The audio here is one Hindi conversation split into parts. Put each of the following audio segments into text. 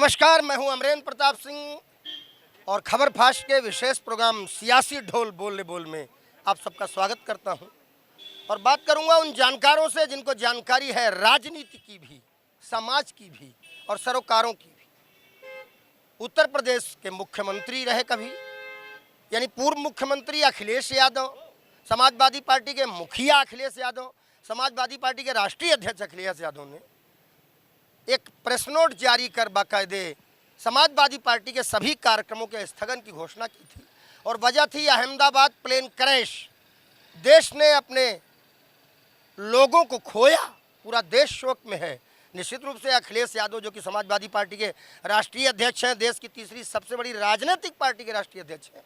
नमस्कार, मैं हूं अमरेंद्र प्रताप सिंह और खबर फास्ट के विशेष प्रोग्राम सियासी ढोल बोल बोल में आप सबका स्वागत करता हूं और बात करूंगा उन जानकारों से जिनको जानकारी है राजनीति की भी, समाज की भी और सरोकारों की भी। उत्तर प्रदेश के मुख्यमंत्री रहे कभी, यानी पूर्व मुख्यमंत्री अखिलेश यादव, समाजवादी पार्टी के मुखिया अखिलेश यादव, समाजवादी पार्टी के राष्ट्रीय अध्यक्ष अखिलेश यादव ने एक प्रेस नोट जारी कर बाकायदे समाजवादी पार्टी के सभी कार्यक्रमों के स्थगन की घोषणा की थी और वजह थी अहमदाबाद प्लेन क्रैश। देश ने अपने लोगों को खोया, पूरा देश शोक में है। निश्चित रूप से अखिलेश यादव जो कि समाजवादी पार्टी के राष्ट्रीय अध्यक्ष हैं, देश की तीसरी सबसे बड़ी राजनीतिक पार्टी के राष्ट्रीय अध्यक्ष हैं,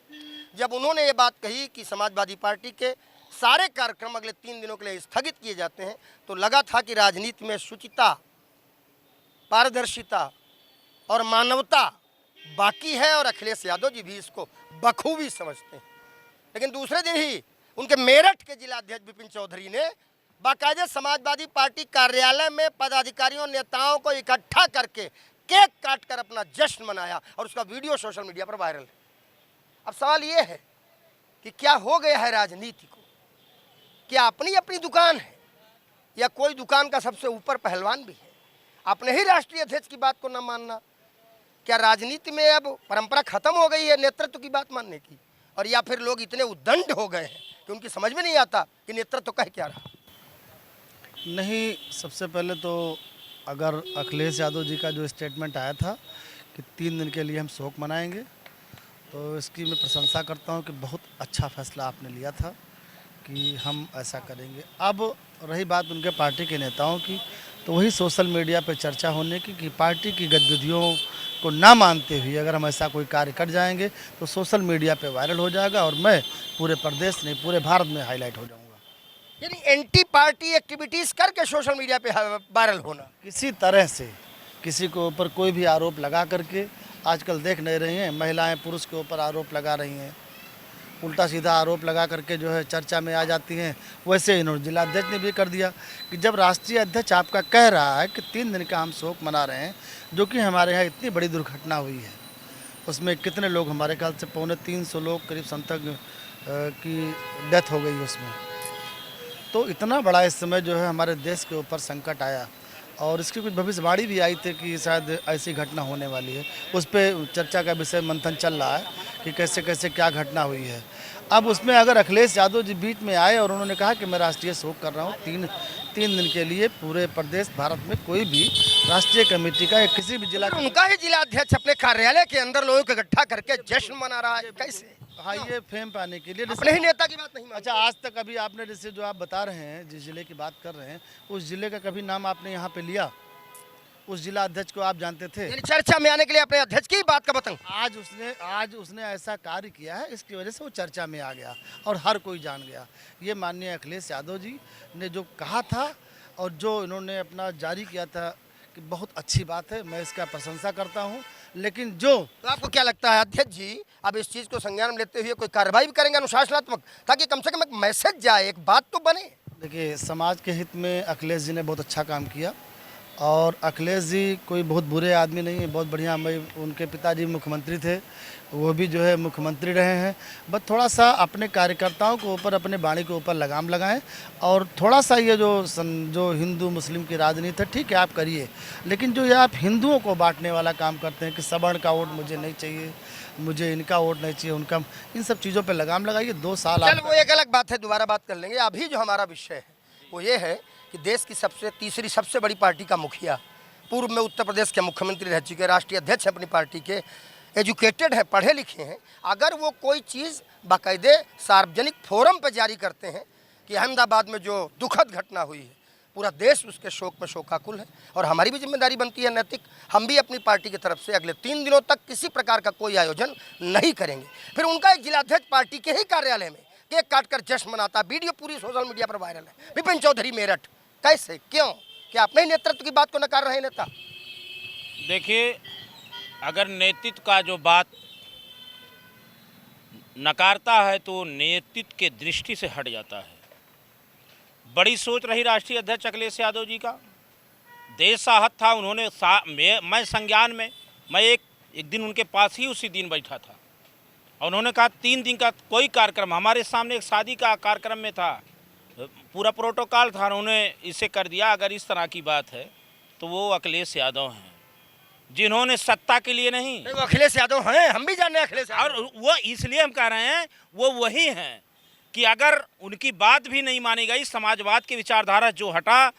जब उन्होंने ये बात कही कि समाजवादी पार्टी के सारे कार्यक्रम अगले 3 दिनों के लिए स्थगित किए जाते हैं, तो लगा था कि राजनीति में शुचिता, पारदर्शिता और मानवता बाकी है और अखिलेश यादव जी भी इसको बखूबी समझते हैं। लेकिन दूसरे दिन ही उनके मेरठ के जिला अध्यक्ष विपिन चौधरी ने बाकायदे समाजवादी पार्टी कार्यालय में पदाधिकारियों नेताओं को इकट्ठा करके केक काटकर अपना जश्न मनाया और उसका वीडियो सोशल मीडिया पर वायरल है। अब सवाल ये है कि क्या हो गया है राजनीति को? क्या अपनी अपनी दुकान है या कोई दुकान का सबसे ऊपर पहलवान भी है? अपने ही राष्ट्रीय अध्यक्ष की बात को न मानना, क्या राजनीति में अब परंपरा खत्म हो गई है नेतृत्व की बात मानने की? और या फिर लोग इतने उद्दंड हो गए हैं कि उनकी समझ में नहीं आता कि नेतृत्व कह क्या रहा? नहीं, सबसे पहले तो अगर अखिलेश यादव जी का जो स्टेटमेंट आया था कि 3 दिन के लिए हम शोक मनाएंगे, तो इसकी मैं प्रशंसा करता हूं कि बहुत अच्छा फैसला आपने लिया था कि हम ऐसा करेंगे। अब रही बात उनके पार्टी के नेताओं की, तो वही सोशल मीडिया पर चर्चा होने की कि पार्टी की गतिविधियों को ना मानते हुए अगर हम ऐसा कोई कार्य कर जाएंगे तो सोशल मीडिया पे वायरल हो जाएगा और मैं पूरे प्रदेश नहीं पूरे भारत में हाईलाइट हो जाऊंगा। यानी एंटी पार्टी एक्टिविटीज करके सोशल मीडिया पे वायरल होना, किसी तरह से किसी के ऊपर कोई भी आरोप लगा करके, आजकल देख नहीं रहे हैं महिलाएं पुरुष के ऊपर आरोप लगा रही हैं, उल्टा सीधा आरोप लगा करके जो है चर्चा में आ जाती हैं। वैसे इन्होंने जिला अध्यक्ष ने भी कर दिया कि जब राष्ट्रीय अध्यक्ष आपका कह रहा है कि 3 दिन का हम शोक मना रहे हैं, जो कि हमारे यहाँ इतनी बड़ी दुर्घटना हुई है, उसमें कितने लोग, हमारे ख्याल से 250 लोग करीब संतक की डेथ हो गई उसमें, तो इतना बड़ा इस समय जो है हमारे देश के ऊपर संकट आया और इसकी कुछ भविष्यवाणी भी आई थी कि शायद ऐसी घटना होने वाली है। उस पर चर्चा का विषय मंथन चल रहा है कि कैसे कैसे क्या घटना हुई है। अब उसमें अगर अखिलेश यादव जी बीच में आए और उन्होंने कहा कि मैं राष्ट्रीय शोक कर रहा हूँ 3 दिन के लिए, पूरे प्रदेश भारत में कोई भी राष्ट्रीय कमेटी का या किसी भी जिला, उनका ही जिला अध्यक्ष अपने कार्यालय के अंदर लोगों को इकट्ठा करके जश्न मना रहा है, कैसे? हाँ, ये फेम पाने के लिए अपने ही नेता की बात नहीं मानते। अच्छा, आज तक अभी आपने जैसे जो आप बता रहे हैं, जिस जिले की बात कर रहे हैं, उस जिले का कभी नाम आपने यहाँ पे लिया? उस जिला अध्यक्ष को आप जानते थे? यानी चर्चा में आने के लिए अपने अध्यक्ष की बात का बतंग। आज उसने ऐसा कार्य किया है, इसकी वजह से वो चर्चा में आ गया और हर कोई जान गया। ये माननीय अखिलेश यादव जी ने जो कहा था और जो इन्होंने अपना जारी किया था कि बहुत अच्छी बात है, मैं इसका प्रशंसा करता हूँ। लेकिन जो तो आपको क्या लगता है अध्यक्ष जी अब इस चीज़ को संज्ञान में लेते हुए कोई कार्रवाई भी करेंगे अनुशासनात्मक, ताकि कम से कम एक मैसेज जाए, एक बात तो बने? देखिए, समाज के हित में अखिलेश जी ने बहुत अच्छा काम किया और अखिलेश जी कोई बहुत बुरे आदमी नहीं है, बहुत बढ़िया। मैं उनके पिताजी मुख्यमंत्री थे, वो भी जो है मुख्यमंत्री रहे हैं। बस थोड़ा सा अपने कार्यकर्ताओं के ऊपर, अपने वाणी के ऊपर लगाम लगाएं और थोड़ा सा ये जो हिंदू मुस्लिम की राजनीति है, ठीक है आप करिए, लेकिन जो ये आप हिंदुओं को बांटने वाला काम करते हैं कि सवर्ण का वोट मुझे नहीं चाहिए, मुझे इनका वोट नहीं चाहिए, उनका, इन सब चीज़ों पर लगाम लगाइए। 2 साल चल वो एक अलग बात है, दोबारा बात कर लेंगे। अभी जो हमारा विषय है वो ये है कि देश की तीसरी सबसे बड़ी पार्टी का मुखिया, पूर्व में उत्तर प्रदेश के मुख्यमंत्री रह चुके, राष्ट्रीय अध्यक्ष हैं अपनी पार्टी के, एजुकेटेड हैं, पढ़े लिखे हैं, अगर वो कोई चीज़ बाकायदे सार्वजनिक फोरम पर जारी करते हैं कि अहमदाबाद में जो दुखद घटना हुई है, पूरा देश उसके शोक में शोकाकुल है और हमारी भी जिम्मेदारी बनती है नैतिक, हम भी अपनी पार्टी की तरफ से अगले 3 दिनों तक किसी प्रकार का कोई आयोजन नहीं करेंगे। फिर उनका एक जिलाध्यक्ष पार्टी के ही कार्यालय में केक काटकर जश्न मनाता, वीडियो पूरी सोशल मीडिया पर वायरल है। विपिन चौधरी मेरठ, कैसे, क्यों? क्या अपने ही नेतृत्व की बात को नकार रहे नेता? देखिए, अगर नेतृत्व का जो बात नकारता है तो नेतृत्व के दृष्टि से हट जाता है। बड़ी सोच रही राष्ट्रीय अध्यक्ष अखिलेश यादव जी का, देश साहत था, उन्होंने मैं संज्ञान में मैं एक दिन उनके पास ही उसी दिन बैठा था और उन्होंने कहा 3 दिन का कोई कार्यक्रम, हमारे सामने एक शादी का कार्यक्रम में था, पूरा प्रोटोकॉल था, उन्होंने इसे कर दिया। अगर इस तरह की बात है तो वो अखिलेश यादव हैं, जिन्होंने सत्ता के लिए नहीं, वो अखिलेश यादव हैं, हम भी जाने अखिलेश यादव। और वो इसलिए हम कह रहे हैं वो वही हैं कि अगर उनकी बात भी नहीं मानी गई, समाजवाद की विचारधारा जो हटा,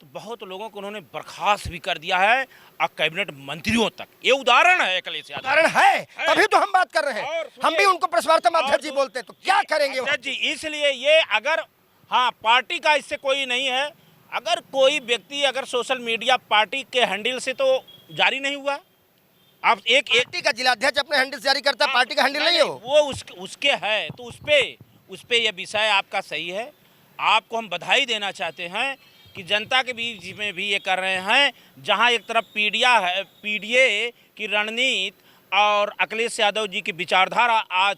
तो बहुत लोगों को उन्होंने बर्खास्त भी कर दिया है और कैबिनेट मंत्रियों तक। ये उदाहरण है अखिलेश यादव, उदाहरण है, तभी तो हम बात कर रहे हैं। हम भी उनको प्रेस वार्ता में अध्यक्ष जी बोलते हैं, तो क्या करेंगे वो? अध्यक्ष जी, इसलिए ये अगर, हाँ, पार्टी का इससे कोई नहीं है, अगर कोई व्यक्ति अगर सोशल मीडिया पार्टी के हैंडल से तो जारी नहीं हुआ, आप एक पार्टी का जिलाध्यक्ष अपने हैंडल जारी करता है, पार्टी का हैंडल नहीं हो, वो उसके है, तो उस पे ये विषय आपका सही है। आपको हम बधाई देना चाहते हैं कि जनता के बीच में भी ये कर रहे हैं, जहां एक तरफ पीडीए की रणनीति और अखिलेश यादव जी की विचारधारा आज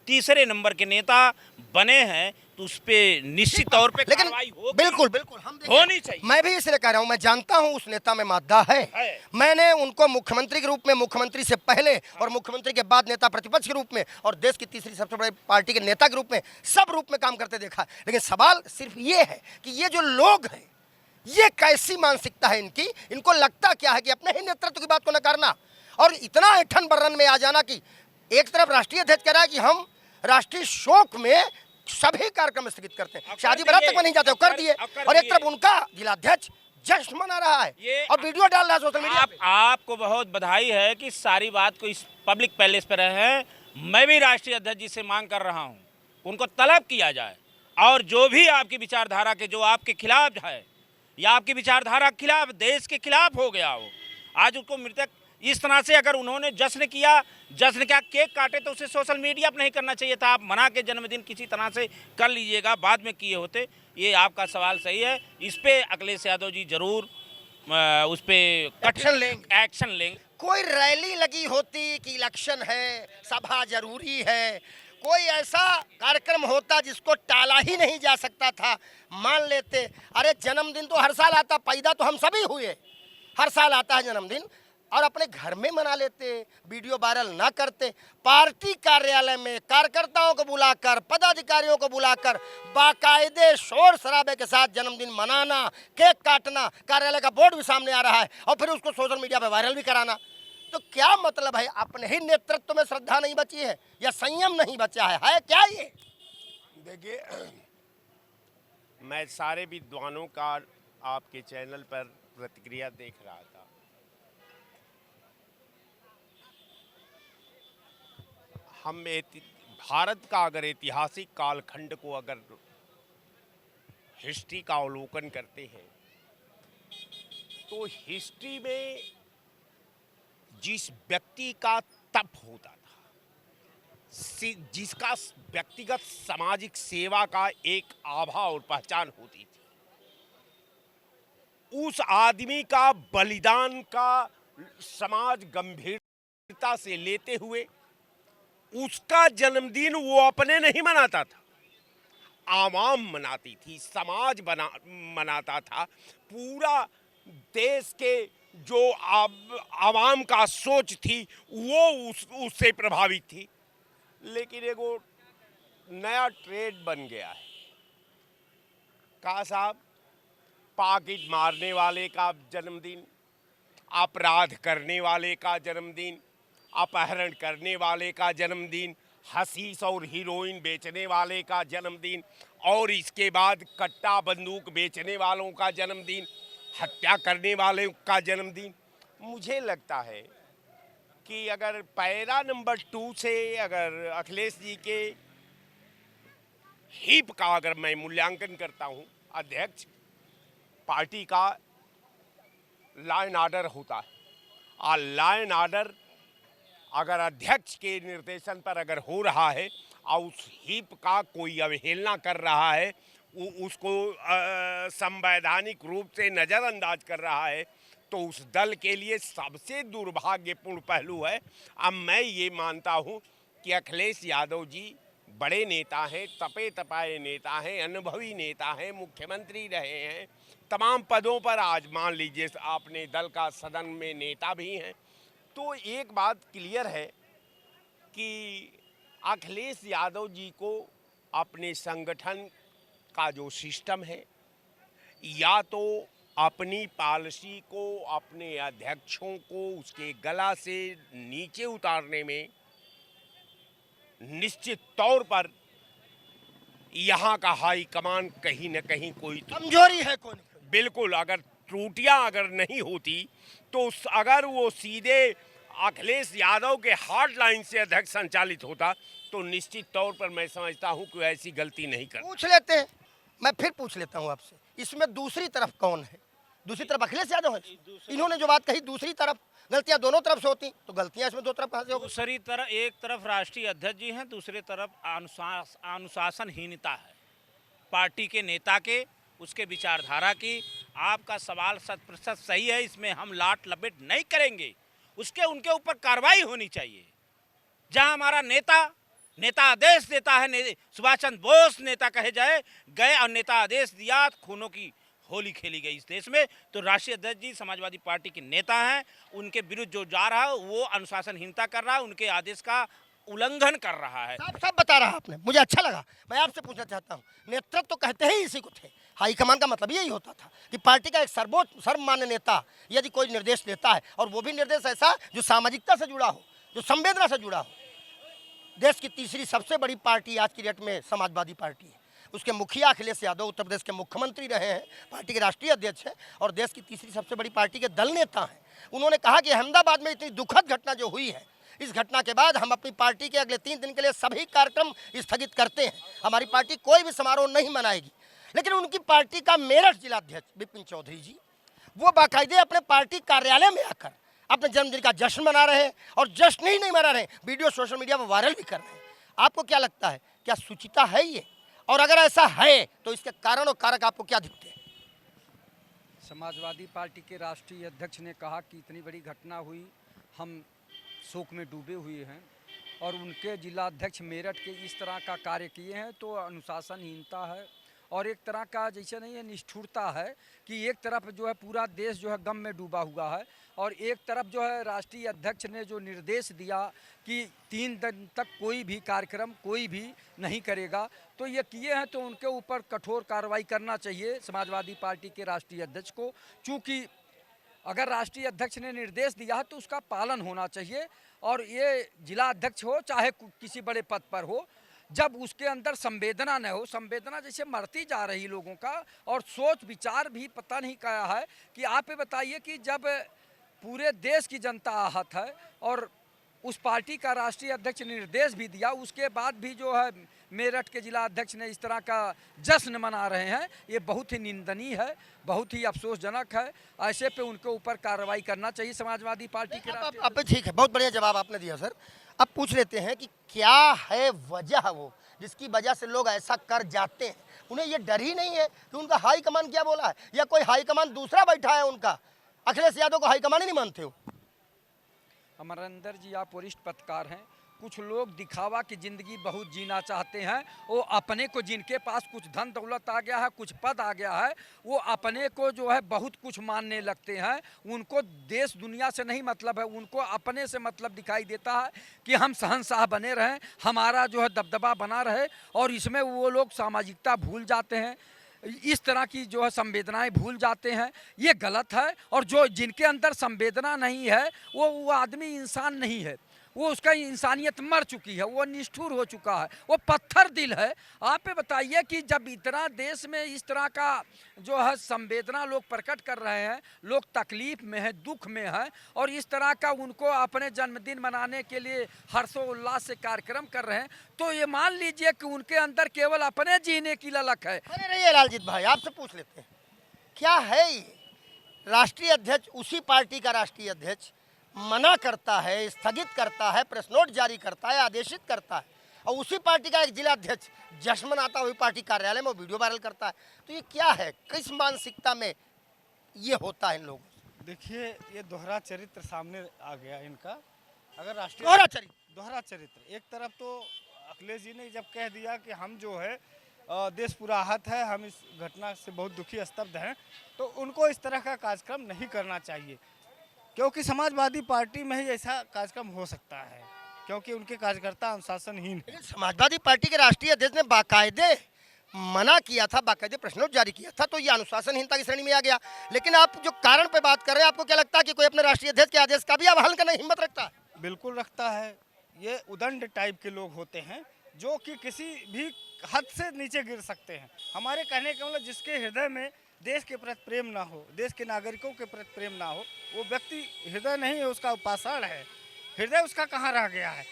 तीसरे नंबर के नेता बने हैं, तो उस पे निश्चित तौर पे लेकिन कार्रवाई होगी, बिल्कुल हम होनी चाहिए। मैं भी इसलिए कह रहा हूं, मैं जानता हूं उस नेता में मादा है। मैंने उनको मुख्यमंत्री के रूप में, मुख्यमंत्री से पहले और मुख्यमंत्री के बाद नेता प्रतिपक्ष के रूप में और देश की तीसरी सबसे बड़ी पार्टी के नेता के रूप में, सब रूप में काम करते देखा। लेकिन सवाल सिर्फ ये है कि ये जो लोग हैं, ये कैसी मानसिकता है इनकी, इनको लगता क्या है कि अपने ही नेतृत्व की बात को नकारना और इतना ऐठन बर्रन में आ जाना कि एक तरफ राष्ट्रीय अध्यक्ष कह रहा है कि हम राष्ट्रीय शोक में सभी कार्यक्रम स्थगित करते हैं, शादी बारात तक में नहीं जाते, कर दिए। और एक तरफ उनका जिलाध्यक्ष जश्न मना रहा है और वीडियो डाल रहा है सोशल मीडिया पे। आपको बहुत बधाई है कि सारी बात को इस पब्लिक पैलेस पे रहे हैं। मैं भी राष्ट्रीय अध्यक्ष जी से मांग कर रहा हूं, उनको तलब किया जाए और जो भी आपकी विचारधारा के, जो आपके खिलाफ है या आपकी विचारधारा के खिलाफ, देश के खिलाफ हो गया हो, आज उसको मृतक इस तरह से अगर उन्होंने जश्न क्या केक काटे, तो उसे सोशल मीडिया पर नहीं करना चाहिए था। आप मना के जन्मदिन किसी तरह से कर लीजिएगा, बाद में किए होते। ये आपका सवाल सही है, इस पे अखिलेश यादव जी जरूर उस पे एक्शन लेंगे। कोई रैली लगी होती कि इलेक्शन है, सभा जरूरी है, कोई ऐसा कार्यक्रम होता जिसको टाला ही नहीं जा सकता था, मान लेते। अरे जन्मदिन तो हर साल आता, पैदा तो हम सभी हुए, हर साल आता है जन्मदिन, और अपने घर में मना लेते, वीडियो वायरल ना करते। पार्टी कार्यालय में कार्यकर्ताओं को बुलाकर, पदाधिकारियों को बुलाकर बाकायदे शोर शराबे के साथ जन्मदिन मनाना, केक काटना, कार्यालय का बोर्ड भी सामने आ रहा है और फिर उसको सोशल मीडिया पे वायरल भी कराना, तो क्या मतलब है? अपने ही नेतृत्व में श्रद्धा नहीं बची है या संयम नहीं बचा है क्या ये? देखिए, मैं सारे विद्वानों का आपके चैनल पर प्रतिक्रिया देख रहा था। हम भारत का अगर ऐतिहासिक कालखंड को अगर हिस्ट्री का अवलोकन करते हैं, तो हिस्ट्री में जिस व्यक्ति का तप होता था, जिसका व्यक्तिगत सामाजिक सेवा का एक आभा और पहचान होती थी, उस आदमी का बलिदान का समाज गंभीरता से लेते हुए उसका जन्मदिन वो अपने नहीं मनाता था, आवाम मनाती थी, समाज मनाता था। पूरा देश के जो आवाम का सोच थी वो उससे प्रभावित थी। लेकिन एगो नया ट्रेड बन गया है, कहा साहब, पॉकेट मारने वाले का जन्मदिन, अपराध करने वाले का जन्मदिन, अपहरण करने वाले का जन्मदिन, हशीश और हीरोइन बेचने वाले का जन्मदिन, और इसके बाद कट्टा बंदूक बेचने वालों का जन्मदिन, हत्या करने वाले का जन्मदिन। मुझे लगता है कि अगर पैरा नंबर 2 से अगर अखिलेश जी के हिप का अगर मैं मूल्यांकन करता हूं, अध्यक्ष पार्टी का लॉ एंड ऑर्डर होता है, और लॉ एंड ऑर्डर अगर अध्यक्ष के निर्देशन पर अगर हो रहा है और उस हिप का कोई अवहेलना कर रहा है, उसको संवैधानिक रूप से नज़रअंदाज कर रहा है, तो उस दल के लिए सबसे दुर्भाग्यपूर्ण पहलू है। अब मैं ये मानता हूँ कि अखिलेश यादव जी बड़े नेता हैं, तपे तपाए नेता हैं, अनुभवी नेता हैं, मुख्यमंत्री रहे हैं, तमाम पदों पर आज मान लीजिए अपने दल का सदन में नेता भी हैं, तो एक बात क्लियर है कि अखिलेश यादव जी को अपने संगठन का जो सिस्टम है, या तो अपनी पॉलिसी को, अपने अध्यक्षों को उसके गला से नीचे उतारने में निश्चित तौर पर यहाँ का हाईकमान कहीं न कहीं कोई कमजोरी है कोई न कोई। बिल्कुल, अगर त्रुटियां अगर नहीं होती तो अगर वो सीधे अखिलेश यादव के हार्ड लाइन से अध्यक्ष संचालित होता तो निश्चित तौर पर मैं समझता हूं कि ऐसी गलती नहीं करता। पूछ लेते हैं, मैं फिर पूछ लेता हूं आपसे, इसमें दूसरी तरफ कौन है? दूसरी तरफ अखिलेश यादव है। इन्होंने जो बात कही, दूसरी तरफ गलतियां दोनों तरफ से होती, तो गलतियां इसमें दो तरफ कहां से होगी? दूसरी तरफ, एक तरफ राष्ट्रीय अध्यक्ष जी हैं, दूसरी तरफ अनुशासनहीनता है पार्टी के नेता के, उसके विचारधारा की। आपका सवाल 100% सही है, इसमें हम लाट लपेट नहीं करेंगे। उसके उनके ऊपर कार्रवाई होनी चाहिए। जहां हमारा नेता आदेश देता है, सुभाष चंद्र बोस नेता कहे जाए गए और नेता आदेश दिया, खूनों की होली खेली गई इस देश में, तो राष्ट्रीय अध्यक्ष जी समाजवादी पार्टी के नेता हैं। उनके विरुद्ध जो जा रहा है वो अनुशासनहीनता कर रहा है, उनके आदेश का उल्लंघन कर रहा है। सब बता रहा आपने, मुझे अच्छा लगा। मैं आपसे पूछना चाहता हूँ, नेतृत्व तो कहते ही इसी को थे, हाईकमान का मतलब यही होता था कि पार्टी का एक सर्वमान्य नेता यदि कोई निर्देश देता है, और वो भी निर्देश ऐसा जो सामाजिकता से जुड़ा हो, जो संवेदना से जुड़ा हो। देश की तीसरी सबसे बड़ी पार्टी आज की डेट में समाजवादी पार्टी है। उसके मुखिया अखिलेश यादव उत्तर प्रदेश के मुख्यमंत्री रहे हैं, पार्टी के राष्ट्रीय अध्यक्ष हैं, और देश की तीसरी सबसे बड़ी पार्टी के दल नेता हैं। उन्होंने कहा कि अहमदाबाद में इतनी दुखद घटना जो हुई है, इस घटना के बाद हम अपनी पार्टी के अगले 3 दिन के लिए सभी कार्यक्रम स्थगित करते हैं। हमारी पार्टी कोई भी समारोह नहीं मनाएगी। लेकिन उनकी पार्टी का मेरठ जिलाध्यक्ष विपिन चौधरी जी, वो बाकायदे अपने पार्टी कार्यालय में आकर अपने जन्मदिन का जश्न मना रहे हैं, और जश्न ही नहीं मना रहे, वीडियो सोशल मीडिया पर वायरल भी कर रहे हैं। आपको क्या लगता है, क्या सुचिता है ये? और अगर ऐसा है तो इसके कारण और कारक आपको क्या दिखते हैं? समाजवादी पार्टी के राष्ट्रीय अध्यक्ष ने कहा कि इतनी बड़ी घटना हुई, हम शोक में डूबे हुए हैं, और उनके जिला अध्यक्ष मेरठ के इस तरह का कार्य किए हैं, तो अनुशासनहीनता है। और एक तरह का जैसे नहीं है, निष्ठुरता है कि एक तरफ जो है पूरा देश जो है गम में डूबा हुआ है, और एक तरफ जो है राष्ट्रीय अध्यक्ष ने जो निर्देश दिया कि 3 दिन तक कोई भी कार्यक्रम कोई भी नहीं करेगा, तो ये किए हैं, तो उनके ऊपर कठोर कार्रवाई करना चाहिए समाजवादी पार्टी के राष्ट्रीय अध्यक्ष को। चूँकि अगर राष्ट्रीय अध्यक्ष ने निर्देश दिया है तो उसका पालन होना चाहिए, और ये जिला अध्यक्ष हो चाहे किसी बड़े पद पर हो, जब उसके अंदर संवेदना न हो, संवेदना जैसे मरती जा रही लोगों का, और सोच विचार भी पता नहीं क्या है कि आप ये बताइए कि जब पूरे देश की जनता आहत है और उस पार्टी का राष्ट्रीय अध्यक्ष ने निर्देश भी दिया, उसके बाद भी जो है मेरठ के जिला अध्यक्ष ने इस तरह का जश्न मना रहे हैं, ये बहुत ही निंदनीय है, बहुत ही अफसोसजनक है। ऐसे पे उनके ऊपर कार्रवाई करना चाहिए समाजवादी पार्टी के राष्ट्रीय। अब ठीक है, बहुत बढ़िया जवाब आपने दिया सर। अब पूछ लेते हैं कि क्या है वजह वो जिसकी वजह से लोग ऐसा कर जाते हैं? उन्हें ये डर ही नहीं है कि उनका हाईकमान क्या बोला है, या कोई हाईकमान दूसरा बैठा है उनका? अखिलेश यादव को हाईकमान ही नहीं मानते हो? अमरिंदर जी, आप वरिष्ठ पत्रकार हैं। कुछ लोग दिखावा की ज़िंदगी बहुत जीना चाहते हैं, वो अपने को, जिनके पास कुछ धन दौलत आ गया है, कुछ पद आ गया है, वो अपने को जो है बहुत कुछ मानने लगते हैं। उनको देश दुनिया से नहीं मतलब है, उनको अपने से मतलब दिखाई देता है कि हम शहंशाह बने रहें, हमारा जो है दबदबा बना रहे, और इसमें वो लोग सामाजिकता भूल जाते हैं, इस तरह की जो है संवेदनाएं भूल जाते हैं। ये गलत है, और जो जिनके अंदर संवेदना नहीं है वो आदमी इंसान नहीं है, वो उसका इंसानियत मर चुकी है, वो निष्ठुर हो चुका है, वो पत्थर दिल है। आप ये बताइए कि जब इतना देश में इस तरह का जो है संवेदना लोग प्रकट कर रहे हैं, लोग तकलीफ में हैं, दुख में हैं, और इस तरह का उनको अपने जन्मदिन मनाने के लिए हर्षोल्लास से कार्यक्रम कर रहे हैं, तो ये मान लीजिए कि उनके अंदर केवल अपने जीने की ललक है। अरे रहिए लालजीत भाई, आपसे पूछ लेते हैं, क्या है ये? राष्ट्रीय अध्यक्ष, उसी पार्टी का राष्ट्रीय अध्यक्ष मना करता है, स्थगित करता है, प्रेस नोट जारी करता है, आदेशित करता है, और उसी पार्टी का एक जिला अध्यक्ष जश्न मनाता हुआ पार्टी कार्यालय में वीडियो वायरल करता है। तो ये क्या है, किस मानसिकता में ये होता है इन लोगों से? देखिए, ये दोहरा चरित्र सामने आ गया इनका। अगर राष्ट्रीय दोहरा चरित्र, एक तरफ तो अखिलेश जी ने जब कह दिया कि हम जो है देश पूरा आहत है, हम इस घटना से बहुत दुखी स्तब्ध हैं, तो उनको इस तरह का कार्यक्रम नहीं करना चाहिए। क्योंकि समाजवादी पार्टी में ही ऐसा कार्यक्रम हो सकता है, क्योंकि उनके कार्यकर्ता अनुशासनहीन है। लेकिन समाजवादी पार्टी के राष्ट्रीय अध्यक्ष ने बाकायदे मना किया था, बाकायदे प्रश्न नोट जारी किया था, तो ये अनुशासनहीनता की श्रेणी में आ गया। लेकिन आप जो कारण पे बात कर रहे हैं, आपको क्या लगता है कि कोई अपने राष्ट्रीय अध्यक्ष के आदेश का भी अवहेलना करने की हिम्मत रखता है? बिल्कुल रखता है। ये उदंड टाइप के लोग होते हैं जो कि किसी भी हद से नीचे गिर सकते हैं। हमारे कहने का मतलब जिसके हृदय में देश के प्रति प्रेम ना हो, देश के नागरिकों के प्रति प्रेम ना हो, वो व्यक्ति हृदय नहीं है, उसका उपासना है। हृदय उसका कहाँ रह गया है?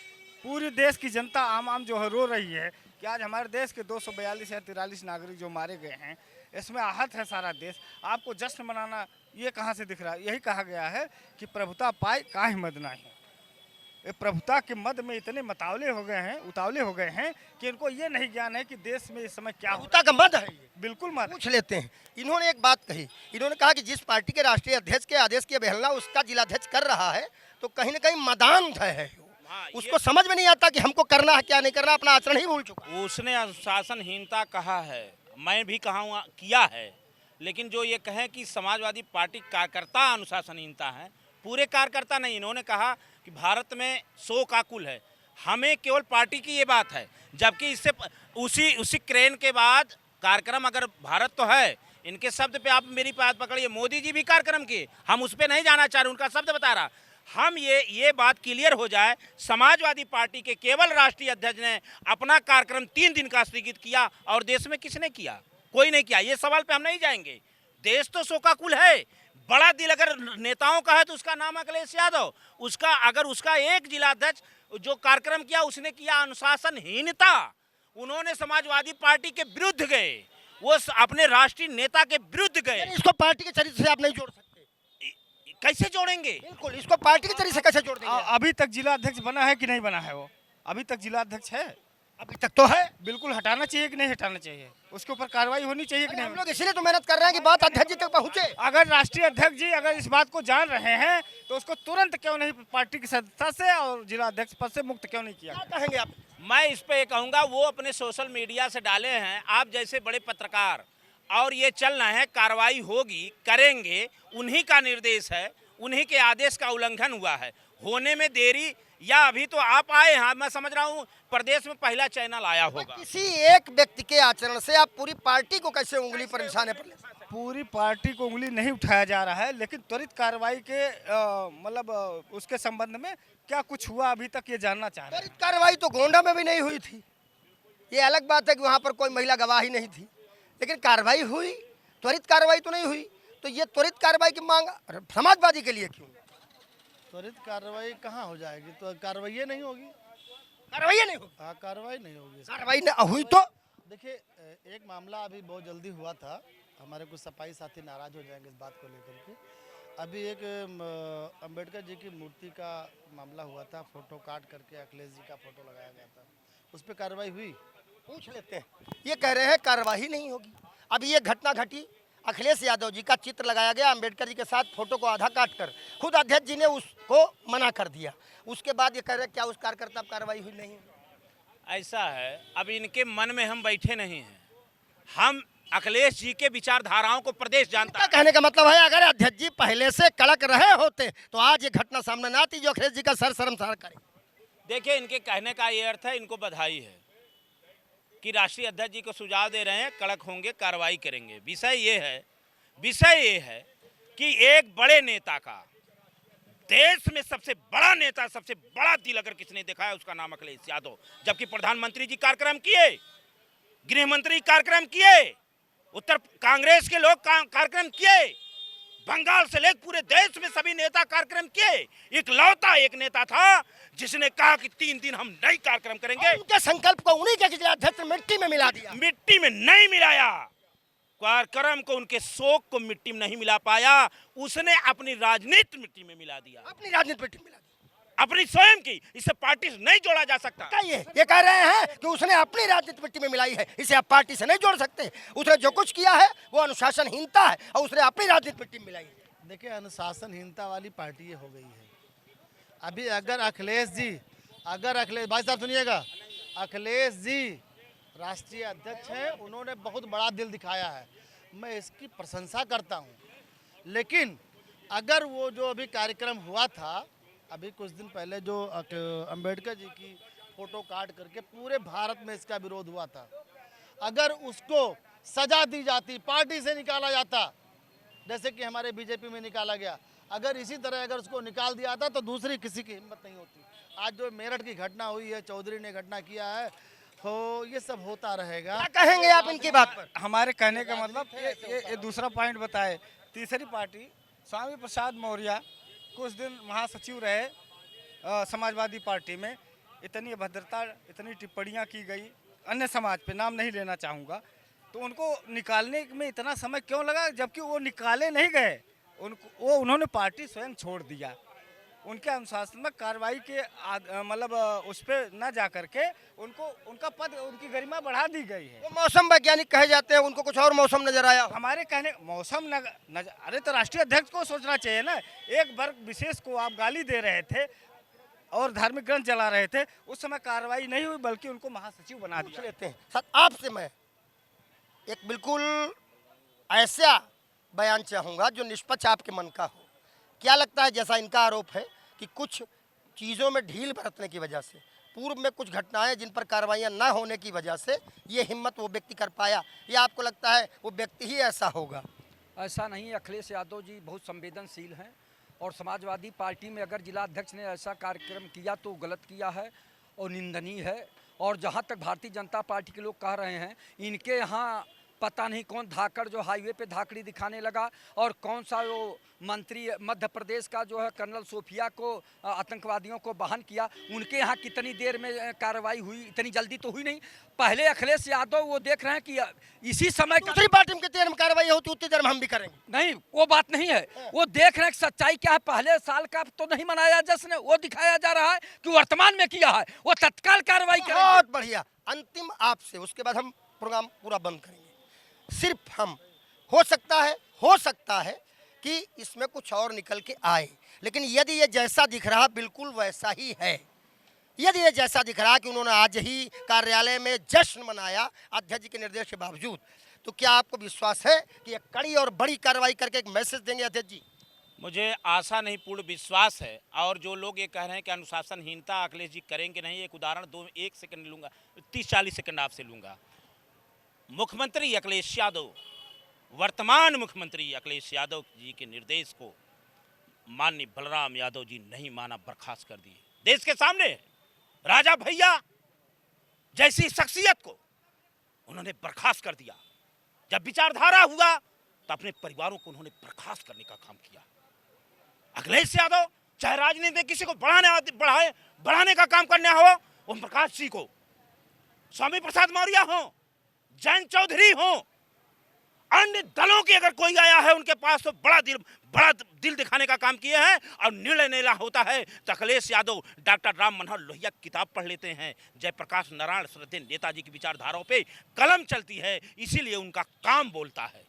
पूरी देश की जनता आम जो है रो रही है कि आज हमारे देश के 242 या 43 नागरिक जो मारे गए हैं, इसमें आहत है सारा देश। आपको जश्न मनाना ये कहाँ से दिख रहा है? यही कहा गया है कि प्रभुता पाए काहे मद नाही। ये प्रभुता के मद में इतने उतावले हो गए हैं कि इनको ये नहीं ज्ञान है कि देश में इस समय क्या होता प्रभुता का मद है ये। बिल्कुल मत पूछ लेते हैं। इन्होंने एक बात कही, इन्होंने कहा कि जिस पार्टी के राष्ट्रीय अध्यक्ष के आदेश की अवहेलना उसका जिलाध्यक्ष कर रहा है, तो कहीं ना कहीं मदान है। उसको समझ में नहीं आता कि हमको करना है क्या नहीं करना, अपना आचरण ही भूल चुका। उसने अनुशासनहीनता कहा है, मैं भी कहूँगा किया है, लेकिन जो ये कहें कि समाजवादी पार्टी कार्यकर्ता अनुशासनहीनता है, पूरे कार्यकर्ता नहीं। इन्होंने कहा कि भारत में 100 का कुल है, हमें केवल पार्टी की ये बात है, जबकि इससे उसी क्रेन के बाद कार्यक्रम अगर भारत तो है, इनके शब्द पे आप मेरी बात पकड़िए, मोदी जी भी कार्यक्रम किए, हम उस पर नहीं जाना चाह रहे, उनका शब्द बता रहा। हम ये बात क्लियर हो जाए, समाजवादी पार्टी के केवल राष्ट्रीय अध्यक्ष ने अपना कार्यक्रम 3 दिन का स्थगित किया, और देश में किसने किया? कोई नहीं किया। ये सवाल पे हम नहीं जाएंगे। देश तो शोकाकुल है। बड़ा दिल अगर नेताओं का है तो उसका नाम अखिलेश यादव। अगर उसका एक जिलाध्यक्ष जो कार्यक्रम किया उसने किया अनुशासनहीनता। उन्होंने समाजवादी पार्टी के विरुद्ध गए, वो अपने राष्ट्रीय नेता के विरुद्ध गए। इसको पार्टी के चरित्र से आप नहीं जोड़ सकते। कैसे जोड़ेंगे? बिल्कुल, इसको पार्टी के चरित्र से कैसे जोड़ देंगे? अभी तक जिला अध्यक्ष बना है कि नहीं बना है? वो अभी तक जिला अध्यक्ष है? अभी तक तो है। बिल्कुल हटाना चाहिए कि नहीं हटाना चाहिए? उसके ऊपर कार्रवाई होनी चाहिए कि हम नहीं? लोग इसीलिए तो मेहनत कर रहे हैं कि बात अध्यक्ष जी तक पहुंचे। अगर राष्ट्रीय अध्यक्ष जी अगर इस बात को जान रहे हैं तो उसको तुरंत क्यों नहीं पार्टी की सदस्यता से और जिला अध्यक्ष पद से मुक्त क्यों नहीं किया? क्या कहेंगे आप? मैं इस पे कहूँगा, वो अपने सोशल मीडिया से डाले हैं, आप जैसे बड़े पत्रकार, और ये चलना है, कार्रवाई होगी, करेंगे, उन्हीं का निर्देश है, उन्हीं के आदेश का उल्लंघन हुआ है। होने में देरी या अभी तो आप आए हैं, मैं समझ रहा हूँ प्रदेश में पहला चैनल आया होगा। किसी एक व्यक्ति के आचरण से आप पूरी पार्टी को कैसे उंगली पर निशाने पर ले सकते हैं? पूरी पार्टी को उंगली नहीं उठाया जा रहा है, लेकिन त्वरित कार्रवाई के मतलब उसके संबंध में क्या कुछ हुआ अभी तक ये जानना चाह रहे हैं। त्वरित कार्रवाई तो गोंडा में भी नहीं हुई थी। ये अलग बात है कि वहाँ पर कोई महिला गवाही नहीं थी, लेकिन कार्रवाई हुई, त्वरित कार्रवाई तो नहीं हुई। तो ये त्वरित कार्रवाई की मांग समाजवादी के लिए क्यों? त्वरित कार्रवाई कहाँ हो जाएगी? तो कार्रवाई नहीं होगी। कार्रवाई नहीं होगी। हाँ, कार्रवाई नहीं होगी। कार्रवाई न हुई तो देखिए, एक मामला अभी बहुत जल्दी हुआ था, हमारे कुछ सफाई साथी नाराज हो जाएंगे इस बात को लेकर के। अभी एक अंबेडकर जी की मूर्ति का मामला हुआ था, फोटो काट करके अखिलेश जी का फोटो लगाया गया था, उस पर कार्रवाई हुई? पूछ लेते हैं। ये कह रहे हैं कार्रवाई नहीं होगी। अभी ये घटना घटी, अखिलेश यादव जी का चित्र लगाया गया, अंबेडकर जी के साथ फोटो को आधा काट कर, खुद अध्यक्ष जी ने उसको मना कर दिया। उसके बाद ये कह रहे हैं क्या उस कार्यकर्ता पर कार्रवाई हुई? नहीं। ऐसा है, अब इनके मन में हम बैठे नहीं हैं, हम अखिलेश जी के विचारधाराओं को प्रदेश जानता है। कहने का मतलब है अगर अध्यक्ष जी पहले से कड़क रहे होते तो आज ये घटना सामने ना आती जो अखिलेश जी का सर शर्मसार करे। देखिए, इनके कहने का ये अर्थ है, इनको बधाई है कि राष्ट्रीय अध्यक्ष जी को सुझाव दे रहे हैं, कड़क होंगे, कार्रवाई करेंगे। विषय ये है कि एक बड़े नेता का, देश में सबसे बड़ा नेता, सबसे बड़ा दिल अगर किसने देखा है उसका नाम अखिलेश यादव। जबकि प्रधानमंत्री जी कार्यक्रम किए, गृह मंत्री कार्यक्रम किए, उत्तर कांग्रेस के लोग कार्यक्रम किए, बंगाल से लेकर पूरे देश में सभी नेता कार्यक्रम किए। इकलौता एक नेता था जिसने कहा कि 3 दिन हम नई कार्यक्रम करेंगे। उनके संकल्प को उन्हीं के जिलाध्यक्ष मिट्टी में मिला दिया। मिट्टी में नहीं मिलाया, कार्यक्रम को, उनके शोक को मिट्टी में नहीं मिला पाया, उसने अपनी राजनीति मिट्टी में मिला दिया। अपनी राजनीति मिट्टी में मिला दिया, अपनी स्वयं की। इससे पार्टी से नहीं जोड़ा जा सकता। ये कह रहे हैं कि उसने अपनी राजनीति मिट्टी में मिलाई है, इसे आप पार्टी से नहीं जोड़ सकते। उसने जो कुछ किया है वो अनुशासनहीनता है और उसने अपनी राजनीति मिट्टी में मिलाई है। देखिए, अनुशासनहीनता वाली पार्टी ये हो गई है। अभी अगर अखिलेश भाई साहब सुनिएगा, अखिलेश जी राष्ट्रीय अध्यक्ष हैं, उन्होंने बहुत बड़ा दिल दिखाया है, मैं इसकी प्रशंसा करता हूं। लेकिन अगर वो जो अभी कार्यक्रम हुआ था, अभी कुछ दिन पहले जो अंबेडकर जी की फोटो काट करके पूरे भारत में इसका विरोध हुआ था, अगर उसको सजा दी जाती, पार्टी से निकाला जाता, जैसे कि हमारे बीजेपी में निकाला गया, अगर इसी तरह अगर उसको निकाल दिया था तो दूसरी किसी की हिम्मत नहीं होती। आज जो मेरठ की घटना हुई है, चौधरी ने घटना किया है, तो ये सब होता रहेगा। क्या कहेंगे आप इनकी बात पर? हमारे कहने का मतलब ये दूसरा पॉइंट बताए। तीसरी पार्टी स्वामी प्रसाद मौर्य कुछ दिन महासचिव रहे समाजवादी पार्टी में, इतनी अभद्रता, इतनी टिप्पणियां की गई अन्य समाज पे, नाम नहीं लेना चाहूँगा, तो उनको निकालने में इतना समय क्यों लगा, जबकि वो निकाले नहीं गए, उन्होंने पार्टी स्वयं छोड़ दिया। उनके अनुशासनात्मक कार्रवाई के मतलब उस पर न जा करके उनका पद, उनकी गरिमा बढ़ा दी गई है। वो मौसम वैज्ञानिक कहे जाते हैं, उनको कुछ और मौसम नजर आया हो। हमारे कहने मौसम अरे तो राष्ट्रीय अध्यक्ष को सोचना चाहिए ना। एक वर्ग विशेष को आप गाली दे रहे थे और धार्मिक ग्रंथ जला रहे थे, उस समय कार्रवाई नहीं हुई, बल्कि उनको महासचिव बना पूछ दिया। लेते हैं सर, आपसे मैं एक बिल्कुल ऐसा बयान चाहूँगा जो निष्पक्ष आपके मन का हो। क्या लगता है, जैसा इनका आरोप है कि कुछ चीज़ों में ढील बरतने की वजह से, पूर्व में कुछ घटनाएं जिन पर कार्रवाइयाँ न होने की वजह से ये हिम्मत वो व्यक्ति कर पाया, या आपको लगता है वो व्यक्ति ही ऐसा होगा? ऐसा नहीं, अखिलेश यादव जी बहुत संवेदनशील हैं और समाजवादी पार्टी में अगर जिला अध्यक्ष ने ऐसा कार्यक्रम किया तो गलत किया है और निंदनीय है। और जहाँ तक भारतीय जनता पार्टी के लोग कह रहे हैं, इनके यहाँ पता नहीं कौन धाकड़ जो हाईवे पे धाकड़ी दिखाने लगा, और कौन सा वो मंत्री मध्य प्रदेश का जो है कर्नल सोफिया को आतंकवादियों को बहन किया, उनके यहाँ कितनी देर में कार्रवाई हुई, इतनी जल्दी तो हुई नहीं। पहले अखिलेश यादव वो देख रहे हैं कि इसी समय दूसरी पार्टी में कितनी देर में कार्रवाई होती उतनी देर में हम भी करेंगे। नहीं, वो बात नहीं है, वो देख रहे हैं कि सच्चाई क्या है। पहले साल का तो नहीं मनाया जश्न, वो दिखाया जा रहा है कि वर्तमान में किया है, वो तत्काल कार्रवाई करेंगे। बहुत बढ़िया। अंतिम आपसे, उसके बाद हम प्रोग्राम पूरा बंद करेंगे। सिर्फ हम हो सकता है कि इसमें कुछ और निकल के आए, लेकिन यदि ये जैसा दिख रहा बिल्कुल वैसा ही है, यदि ये जैसा दिख रहा कि उन्होंने आज ही कार्यालय में जश्न मनाया अध्यक्ष जी के निर्देश के बावजूद, तो क्या आपको विश्वास है कि ये कड़ी और बड़ी कार्रवाई करके एक मैसेज देंगे अध्यक्ष जी? मुझे आशा नहीं, पूर्ण विश्वास है। और जो लोग ये कह रहे हैं कि अनुशासनहीनता अखिलेश जी करेंगे नहीं, एक उदाहरण दो, 1 सेकंड लूँगा, 30-40 सेकंड आपसे लूँगा। मुख्यमंत्री अखिलेश यादव, वर्तमान मुख्यमंत्री अखिलेश यादव जी के निर्देश को माननीय बलराम यादव जी नहीं माना, बर्खास्त कर दिए। देश के सामने राजा भैया जैसी शख्सियत को उन्होंने बर्खास्त कर दिया। जब विचारधारा हुआ तो अपने परिवारों को उन्होंने बर्खास्त करने का काम किया। अखिलेश यादव चाहे राजनीति में किसी को बढ़ाने का काम करना हो, ओम प्रकाश जी को, स्वामी प्रसाद मौर्य हो, जयंत चौधरी हो, अन्य दलों के अगर कोई आया है उनके पास तो बड़ा दिल दिखाने का काम किए हैं। और निर्णय लेना होता है तो अखिलेश यादव डॉक्टर राम मनोहर लोहिया की किताब पढ़ लेते हैं, जयप्रकाश नारायण श्रद्धेय नेताजी की विचारधाराओं पे कलम चलती है, इसीलिए उनका काम बोलता है।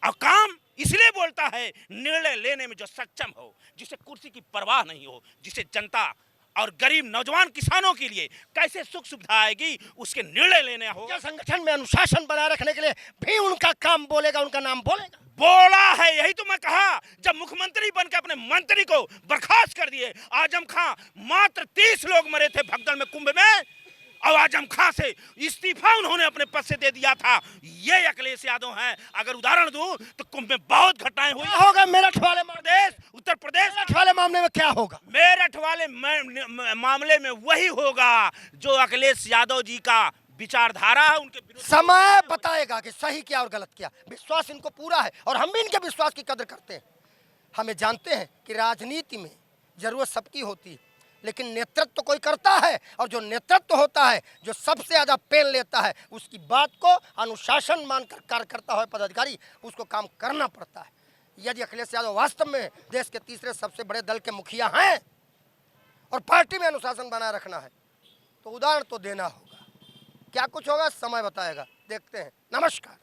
और काम इसलिए बोलता है निर्णय लेने में जो सक्षम हो, जिसे कुर्सी की परवाह नहीं हो, जिसे जनता और गरीब नौजवान किसानों के लिए कैसे सुख सुविधा आएगी उसके निर्णय लेने हो। संगठन में अनुशासन बनाए रखने के लिए भी उनका काम बोलेगा, उनका नाम बोलेगा। बोला है, यही तो मैं कहा। जब मुख्यमंत्री बनकर अपने मंत्री को बर्खास्त कर दिए, आजम खां, मात्र 30 लोग मरे थे भगदड़ में, कुंभ में, और आजम खां से इस्तीफा उन्होंने अपने पद से दे दिया था। ये अखिलेश यादव हैं। अगर उदाहरण दूं तो कुंभ में बहुत घटनाएं हुई। क्या होगा मेरठ वाले उत्तर प्रदेश वाले मामले में? क्या होगा मेरठ वाले मामले में? वही होगा जो अखिलेश यादव जी का विचारधारा है, उनके विरुद्ध। समय बताएगा कि सही क्या और गलत क्या। विश्वास इनको पूरा है और हम भी इनके विश्वास की कदर करते हैं। हमें जानते हैं कि राजनीति में जरूरत सबकी होती है, लेकिन नेतृत्व तो कोई करता है, और जो नेतृत्व होता है, जो सबसे ज़्यादा पेन लेता है, उसकी बात को अनुशासन मानकर कार्य करता है पदाधिकारी, उसको काम करना पड़ता है। यदि अखिलेश यादव वास्तव में देश के तीसरे सबसे बड़े दल के मुखिया हैं और पार्टी में अनुशासन बनाए रखना है, तो उदाहरण तो देना होगा। क्या कुछ होगा समय बताएगा, देखते हैं। नमस्कार।